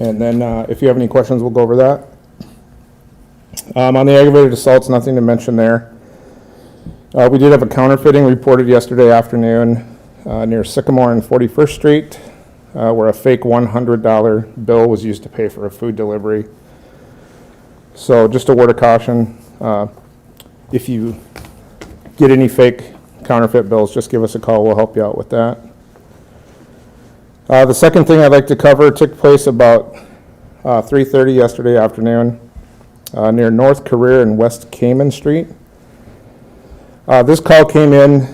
And then if you have any questions, we'll go over that. On the aggravated assaults, nothing to mention there. We did have a counterfeiting reported yesterday afternoon near Sycamore and 41st Street, where a fake $100 bill was used to pay for a food delivery. So just a word of caution, if you get any fake counterfeit bills, just give us a call. We'll help you out with that. The second thing I'd like to cover took place about 3:30 yesterday afternoon near North Career and West Cayman Street. This call came in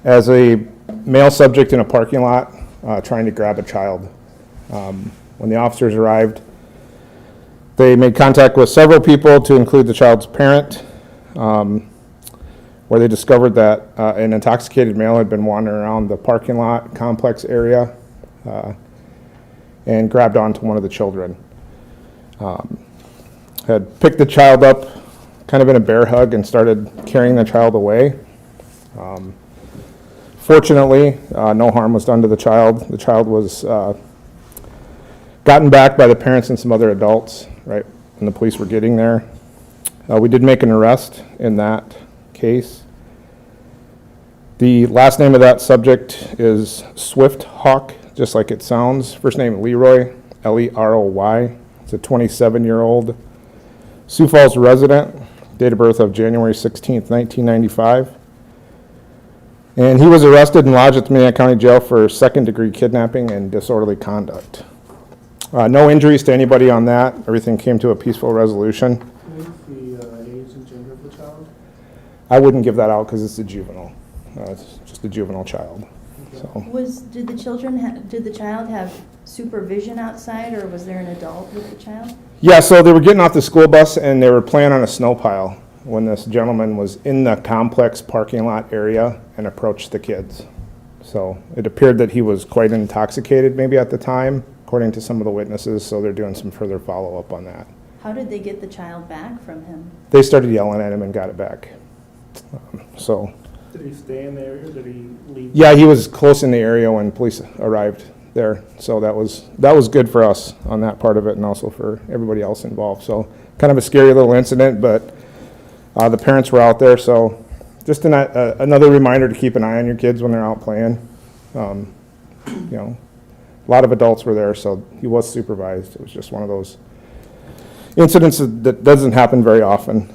as a male subject in a parking lot trying to grab a child. When the officers arrived, they made contact with several people to include the child's parent, where they discovered that an intoxicated male had been wandering around the parking lot complex area and grabbed onto one of the children. Had picked the child up kind of in a bear hug and started carrying the child away. Fortunately, no harm was done to the child. The child was gotten back by the parents and some other adults right when the police were getting there. We did make an arrest in that case. The last name of that subject is Swift Hawk, just like it sounds. First name Leroy, Leroy. It's a 27-year-old Sioux Falls resident, date of birth of January 16th, 1995. And he was arrested and lodged at the Minnehaha County Jail for second-degree kidnapping and disorderly conduct. No injuries to anybody on that. Everything came to a peaceful resolution. The age and gender of the child? I wouldn't give that out because it's a juvenile. It's just a juvenile child. So. Did the child have supervision outside, or was there an adult with the child? Yeah, so they were getting off the school bus and they were playing on a snow pile when this gentleman was in the complex parking lot area and approached the kids. So it appeared that he was quite intoxicated maybe at the time, according to some of the witnesses, so they're doing some further follow-up on that. How did they get the child back from him? They started yelling at him and got it back. Did he stay in the area, or did he leave? Yeah, he was close in the area when police arrived there, so that was good for us on that part of it and also for everybody else involved. So kind of a scary little incident, but the parents were out there, so just another reminder to keep an eye on your kids when they're out playing. A lot of adults were there, so he was supervised. It was just one of those incidents that doesn't happen very often.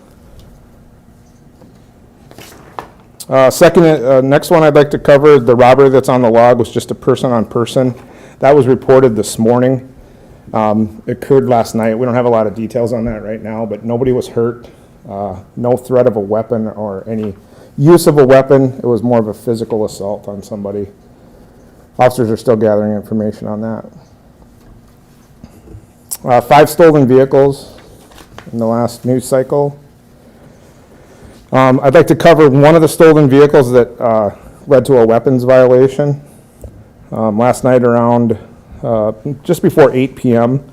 Next one I'd like to cover, the robbery that's on the log was just a person-on-person. That was reported this morning. It occurred last night. We don't have a lot of details on that right now, but nobody was hurt. No threat of a weapon or any use of a weapon. It was more of a physical assault on somebody. Officers are still gathering information on that. 5 stolen vehicles in the last news cycle. I'd like to cover one of the stolen vehicles that led to a weapons violation. Last night around just before 8 p.m.,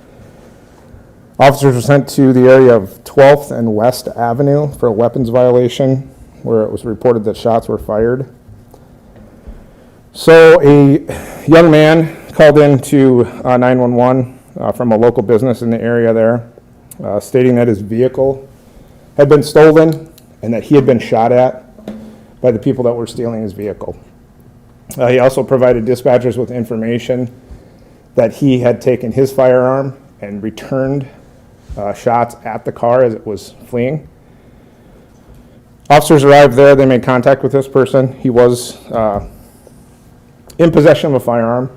officers were sent to the area of 12th and West Avenue for a weapons violation where it was reported that shots were fired. So a young man called in to 911 from a local business in the area there, stating that his vehicle had been stolen and that he had been shot at by the people that were stealing his vehicle. He also provided dispatchers with information that he had taken his firearm and returned shots at the car as it was fleeing. Officers arrived there. They made contact with this person. He was in possession of a firearm.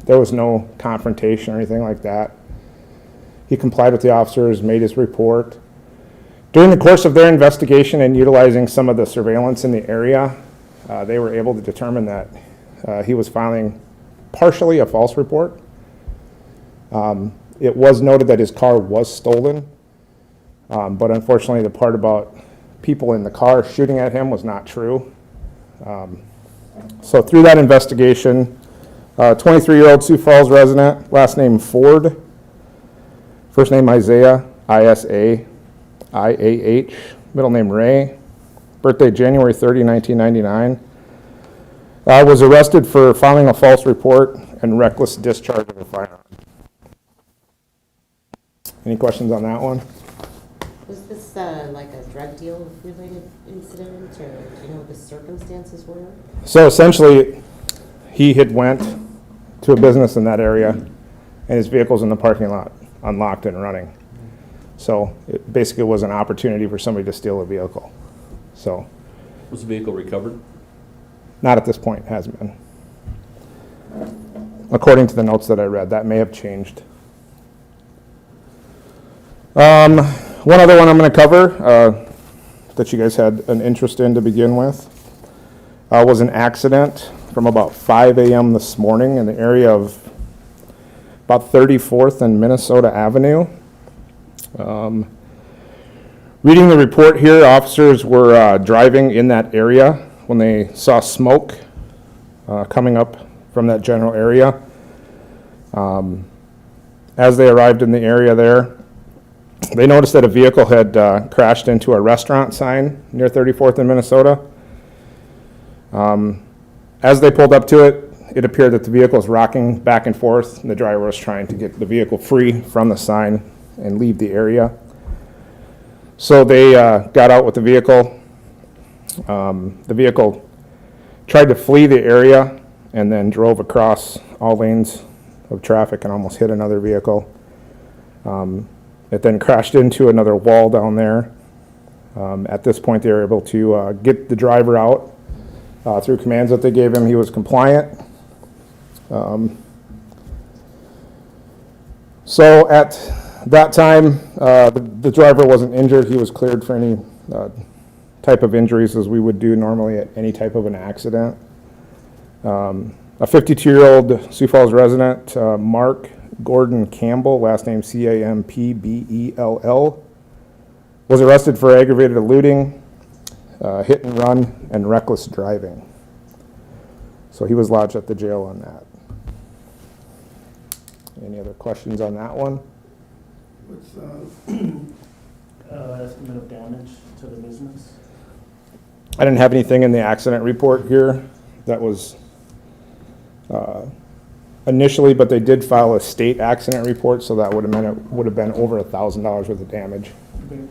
There was no confrontation or anything like that. He complied with the officers, made his report. During the course of their investigation and utilizing some of the surveillance in the area, they were able to determine that he was filing partially a false report. It was noted that his car was stolen, but unfortunately the part about people in the car shooting at him was not true. So through that investigation, 23-year-old Sioux Falls resident, last name Ford, first name Isaiah, I-S-A-I-A-H, middle name Ray, birthday January 30, 1999. Was arrested for filing a false report and reckless discharge of a firearm. Any questions on that one? Was this like a drug deal related incident, or do you know what the circumstances were? So essentially, he had went to a business in that area, and his vehicle's in the parking lot, unlocked and running. So it basically was an opportunity for somebody to steal a vehicle. So, Was the vehicle recovered? not at this point, hasn't been. According to the notes that I read, that may have changed. One other one I'm going to cover that you guys had an interest in to begin with was an accident from about 5 a.m. this morning in the area of about 34th and Minnesota Avenue. Reading the report here, officers were driving in that area when they saw smoke coming up from that general area. As they arrived in the area there, they noticed that a vehicle had crashed into a restaurant sign near 34th and Minnesota. As they pulled up to it, it appeared that the vehicle was rocking back and forth, and the driver was trying to get the vehicle free from the sign and leave the area. So they got out with the vehicle. The vehicle tried to flee the area and then drove across all lanes of traffic and almost hit another vehicle. It then crashed into another wall down there. At this point, they were able to get the driver out through commands that they gave him. He was compliant. So at that time, the driver wasn't injured. He was cleared for any type of injuries as we would do normally at any type of an accident. A 52-year-old Sioux Falls resident, Mark Gordon Campbell, last name Campbell, was arrested for aggravated eluding, hit and run, and reckless driving. So he was lodged at the jail on that. Any other questions on that one? What's estimate of damage to the business? I didn't have anything in the accident report here that was initially, but they did file a state accident report, so that would have meant it would have been over $1,000 worth of damage. Okay.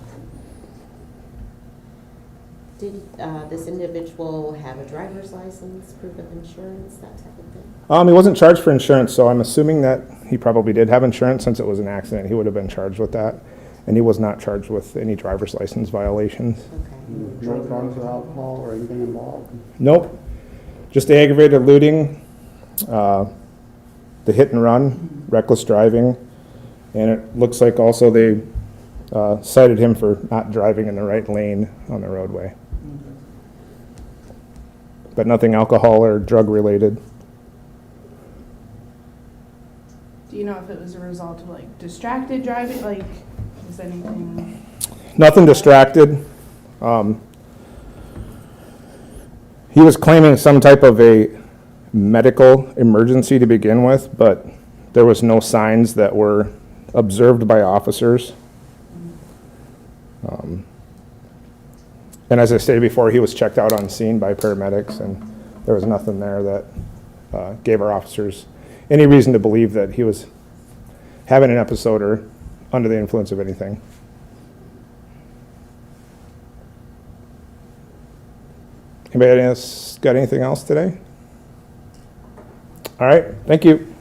Did this individual have a driver's license, proof of insurance, that type of thing? He wasn't charged for insurance, so I'm assuming that he probably did have insurance since it was an accident. He would have been charged with that, and he was not charged with any driver's license violations. Okay. No drugs or alcohol or anything involved? Nope, just the aggravated eluding, the hit and run, reckless driving, and it looks like also they cited him for not driving in the right lane on the roadway. But nothing alcohol or drug related. Do you know if it was a result of like distracted driving? Like, is anything? Nothing distracted. He was claiming some type of a medical emergency to begin with, but there was no signs that were observed by officers. And as I stated before, he was checked out on scene by paramedics, and there was nothing there that gave our officers any reason to believe that he was having an episode or under the influence of anything. Anybody else got anything else today? All right, thank you.